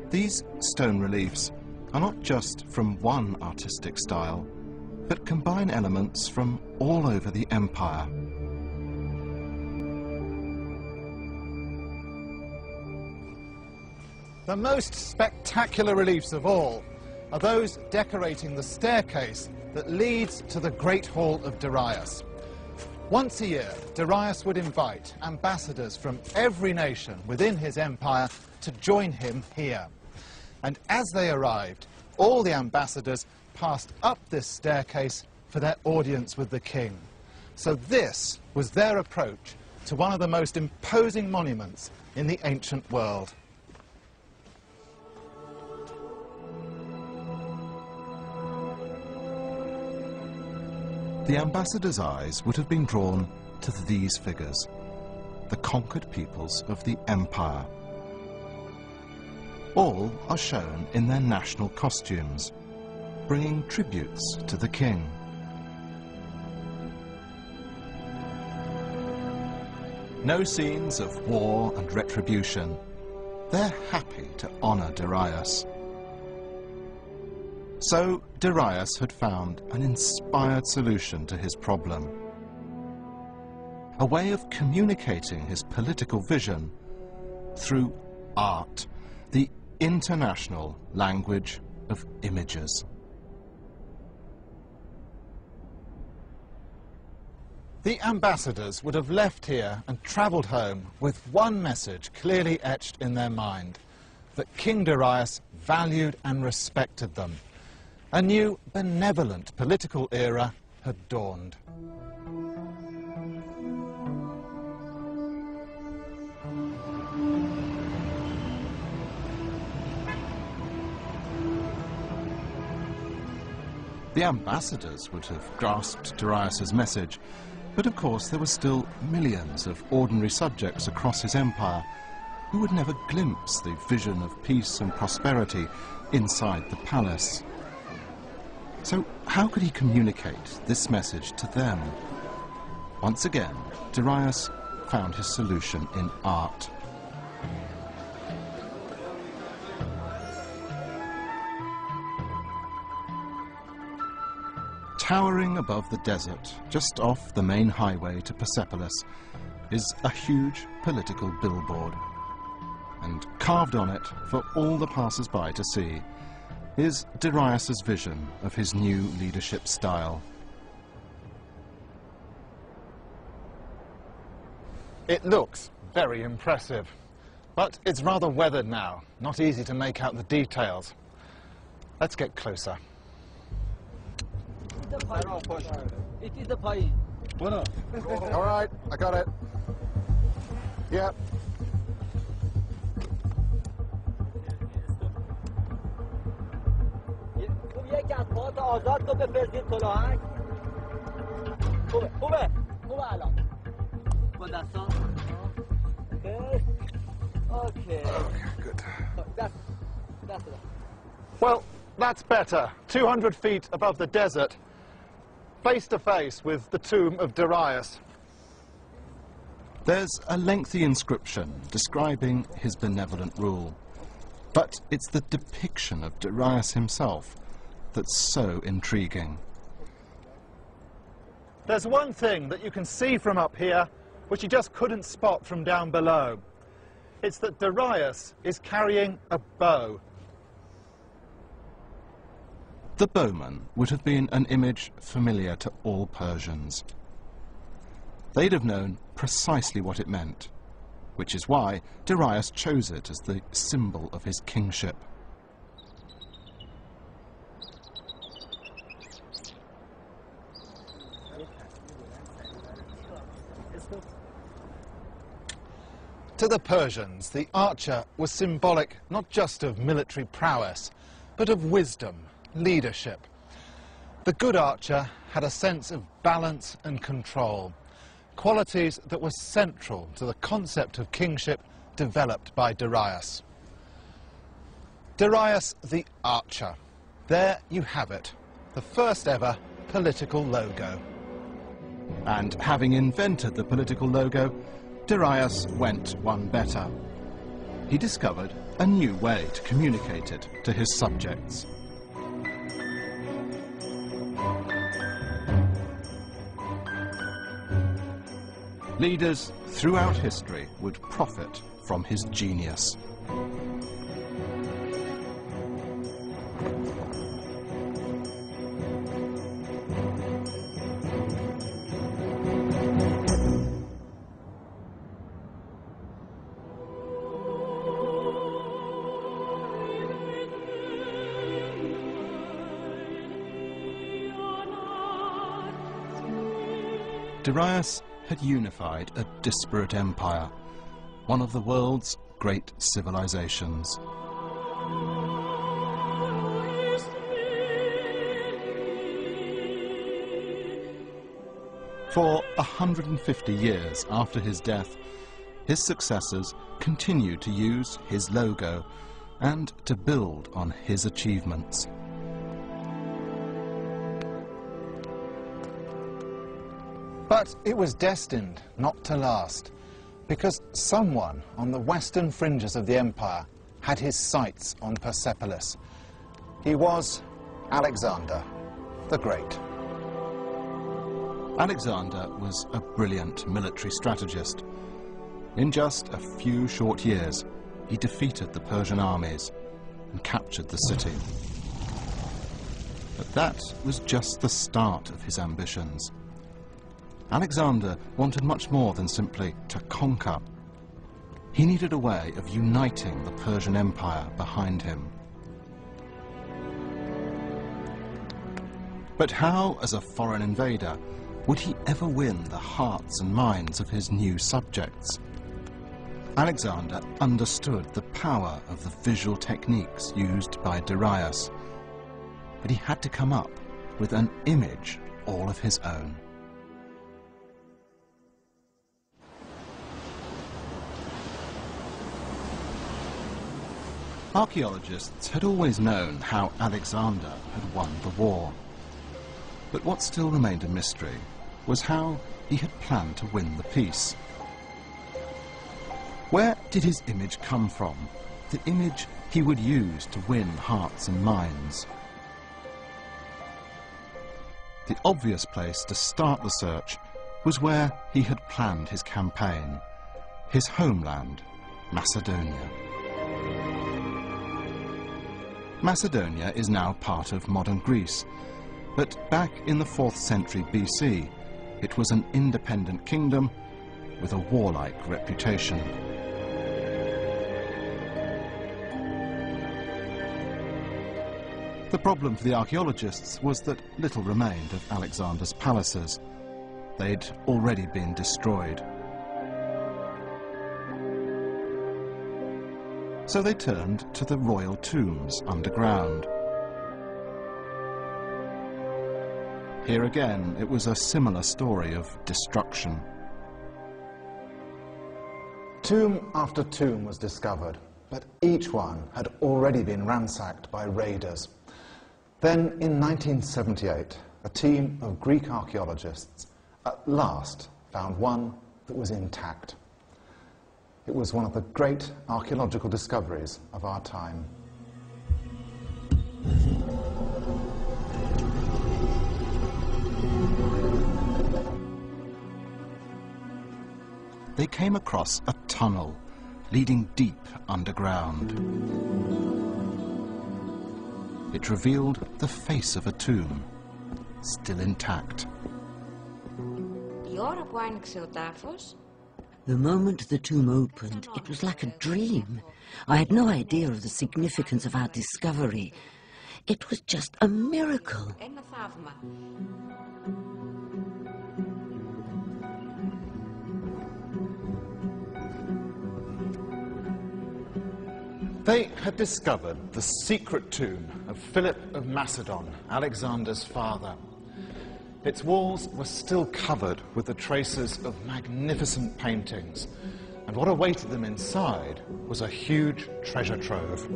These stone reliefs are not just from one artistic style, but combine elements from all over the empire. The most spectacular reliefs of all are those decorating the staircase that leads to the Great Hall of Darius. Once a year, Darius would invite ambassadors from every nation within his empire to join him here. And as they arrived, all the ambassadors passed up this staircase for their audience with the king. So this was their approach to one of the most imposing monuments in the ancient world. The ambassadors' eyes would have been drawn to these figures, the conquered peoples of the empire. All are shown in their national costumes, bringing tributes to the king. No scenes of war and retribution. They're happy to honor Darius. So Darius had found an inspired solution to his problem. A way of communicating his political vision through art, the international language of images. The ambassadors would have left here and travelled home with one message clearly etched in their mind, that King Darius valued and respected them. A new benevolent political era had dawned. The ambassadors would have grasped Darius's message, but of course there were still millions of ordinary subjects across his empire who would never glimpse the vision of peace and prosperity inside the palace. So how could he communicate this message to them? Once again, Darius found his solution in art. Towering above the desert, just off the main highway to Persepolis, is a huge political billboard. And carved on it, for all the passers-by to see, is Darius's vision of his new leadership style. It looks very impressive, but it's rather weathered now, not easy to make out the details. Let's get closer. It is the pie. All right, I got it. Yep. یک از پات آزاد تو بفرستید کلاهک. خوبه الان. با دستان. Okay. Good. That's. Well, that's better. 200 feet above the desert, face to face with the tomb of Darius. There's a lengthy inscription describing his benevolent rule, but it's the depiction of Darius himself that's so intriguing. There's one thing that you can see from up here which you just couldn't spot from down below. It's that Darius is carrying a bow. The bowman would have been an image familiar to all Persians. They'd have known precisely what it meant, which is why Darius chose it as the symbol of his kingship. To the Persians, the archer was symbolic not just of military prowess, but of wisdom, leadership. The good archer had a sense of balance and control, qualities that were central to the concept of kingship developed by Darius. Darius the Archer. There you have it, the first ever political logo. And having invented the political logo, Darius went one better. he discovered a new way to communicate it to his subjects. Leaders throughout history would profit from his genius. Darius had unified a disparate empire, one of the world's great civilizations. For 150 years after his death, his successors continued to use his logo and to build on his achievements. But it was destined not to last, because someone on the western fringes of the empire had his sights on Persepolis. He was Alexander the Great. Alexander was a brilliant military strategist. In just a few short years, he defeated the Persian armies and captured the city. But that was just the start of his ambitions. Alexander wanted much more than simply to conquer. He needed a way of uniting the Persian Empire behind him. But how, as a foreign invader, would he ever win the hearts and minds of his new subjects? Alexander understood the power of the visual techniques used by Darius, but he had to come up with an image all of his own. Archaeologists had always known how Alexander had won the war. But what still remained a mystery was how he had planned to win the peace. Where did his image come from? The image he would use to win hearts and minds. The obvious place to start the search was where he had planned his campaign, his homeland, Macedonia. Macedonia is now part of modern Greece, but back in the 4th century BC, it was an independent kingdom with a warlike reputation. The problem for the archaeologists was that little remained of Alexander's palaces. They'd already been destroyed. So they turned to the royal tombs underground. Here again, it was a similar story of destruction. Tomb after tomb was discovered, but each one had already been ransacked by raiders. Then, in 1978, a team of Greek archaeologists at last found one that was intact. It was one of the great archaeological discoveries of our time. They came across a tunnel leading deep underground. It revealed the face of a tomb, still intact. The moment the tomb opened, it was like a dream. I had no idea of the significance of our discovery. It was just a miracle. They had discovered the secret tomb of Philip of Macedon, Alexander's father. Its walls were still covered with the traces of magnificent paintings, and what awaited them inside was a huge treasure trove.